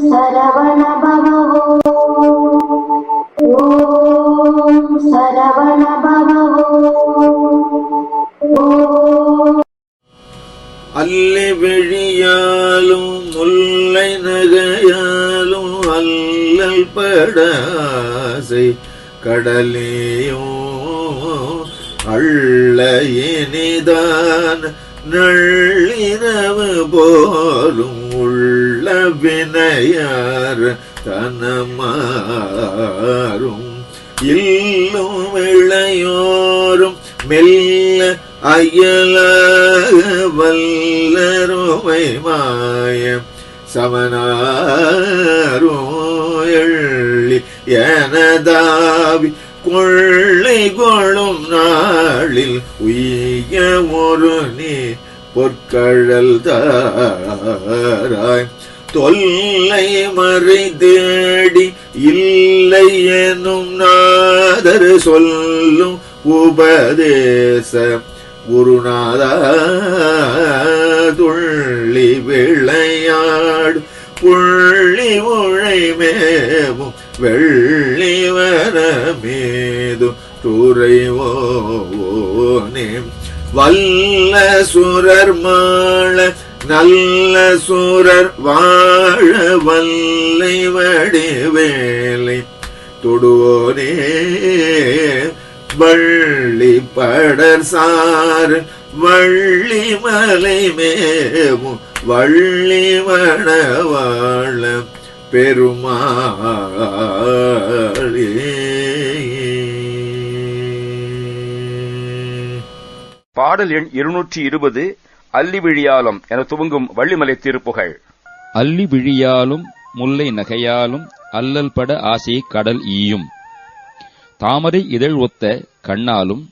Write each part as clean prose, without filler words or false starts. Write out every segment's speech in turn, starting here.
சரவண பவோ ஓம் சரவண பவோ அல்லி விழியாலும் முல்லை நகையாலும் அல்லல் படாசை கடலேயோ அள்ள இனிதான் நள்ளிரவு போலும் உள்ள வினையார் தனமாறும் இல்லும் இளையோரும் மெல்ல அயலாக வல்லருமை மாயம் சமனாரும் எள்ளி எனதாவி கொள்ளை கொள்ளும் நாளில் உய்ய ஒரு நீ பொற்கழல் தாராய் தொல்லை மறை தேடி இல்லை எனும் நாதர் சொல்லும் உபதேச குருநாதா துள்ளி விளையாடு புள்ளி உழைமேவும் வெள்ளி வரமேது துறைவோனே வல்ல சுரர் மாள நல்ல சுரர் வாழ வல்லை வடிவேலை தொடுவோனே வள்ளி படர் சார் வள்ளி மலை மேவும் வள்ளி மணவாழ பெருமாளே. பாடல் எண் 220 அல்லி விழியாலும் என துவங்கும் வள்ளிமலை திருப்புகழ். அல்லி விழியாலும் முல்லை நகையாலும் அல்லல் பட ஆசை கடல் ஈயும் தாமரை இதழ் ஒத்த கண்ணாலும்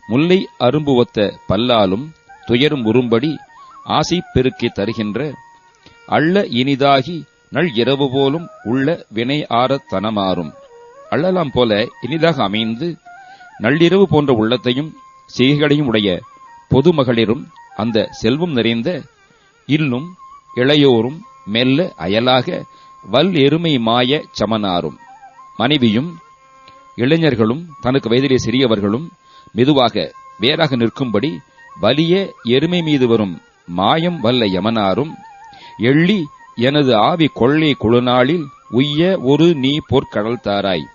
முல்லை அரும்பு ஒத்த பல்லாலும் துயரும் உறும்படி ஆசை பெருக்கி தருகின்ற அள்ள இனிதாகி நள் இரவு போலும் உள்ள வினை ஆறத் தனமாறும் அள்ளலாம் போல இனிதாக அமைந்து நள்ளிரவு போன்ற உள்ளத்தையும் செய்கைகளையும் உடைய பொதுமகளிரும் அந்த செல்வம் நிறைந்த இல்லும் இளையோரும் மெல்ல அயலாக வல் எருமை மாய சமனாரும் மனைவியும் இளைஞர்களும் தனக்கு வயதிலே சிறியவர்களும் மெதுவாக வேறாக நிற்கும்படி வலிய எருமை மீது வரும் மாயம் வல்ல யமனாரும் எள்ளி எனது ஆவி கொள்ளை குழுநாளில் உய்ய ஒரு நீ பொற்கடல் தாராய்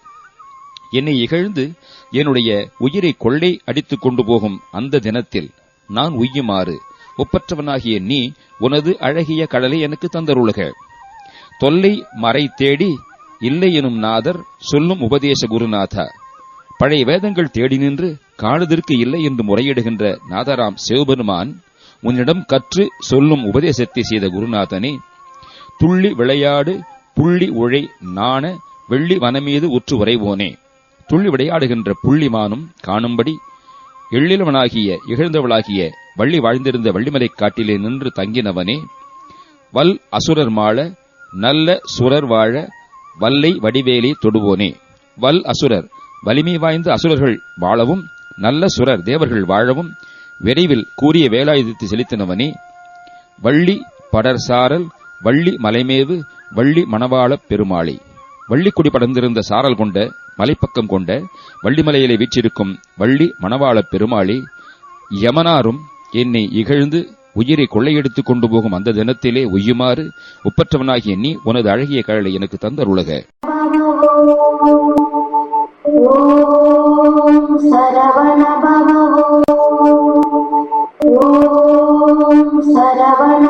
என்னை இகழ்ந்து என்னுடைய உயிரை கொள்ளை அடித்துக் கொண்டு போகும் அந்த தினத்தில் நான் உய்யுமாறு ஒப்பற்றவனாகிய நீ உனது அழகிய கடலை எனக்கு தந்தருளுக. தொல்லை மறை தேடி இல்லை எனும் நாதர் சொல்லும் உபதேச குருநாதா பழைய வேதங்கள் தேடி நின்று காணுதற்கு இல்லை என்று முறையிடுகின்ற நாதராம் சிவபெருமான் உன்னிடம் கற்று சொல்லும் உபதேசத்தை செய்த குருநாதனே துள்ளி விளையாடு புள்ளி உழை நாண வெள்ளி வனமீது உற்று உறைவோனே துள்ளி விளையாடுகின்ற புள்ளிமானும் காணும்படி எள்ளிலவனாகிய இகழ்ந்தவளாகிய வள்ளி வாழ்ந்திருந்த வள்ளிமலை காட்டிலே நின்று தங்கினவனே வல் அசுரர் மாள நல்ல சுரர் வாழ வல்லை வடிவேலி தொடுவோனே வல் அசுரர் வலிமை வாய்ந்த அசுரர்கள் வாழவும் நல்ல சுரர் தேவர்கள் வாழவும் விரைவில் கூறிய வேலாயுதத்தை செலுத்தினவனே வள்ளி படர்சாரல் வள்ளி மலைமேவு வள்ளி மணவாள பெருமாளே வள்ளிக்குடி படர்ந்திருந்த சாரல் கொண்ட மலைப்பக்கம் கொண்ட வள்ளிமலையிலே வீற்றிருக்கும் வள்ளி மணவாள பெருமாளே யமனாரும் என்னை இகழ்ந்து உயிரை கொள்ளையெடுத்துக் கொண்டு போகும் அந்த தினத்திலே உய்யுமாறு ஒப்பற்றவனாகிய நீ உனது அழகிய கழலை எனக்கு தந்தருளுக. ஓம் சரவண பவோ ஓம் சரவண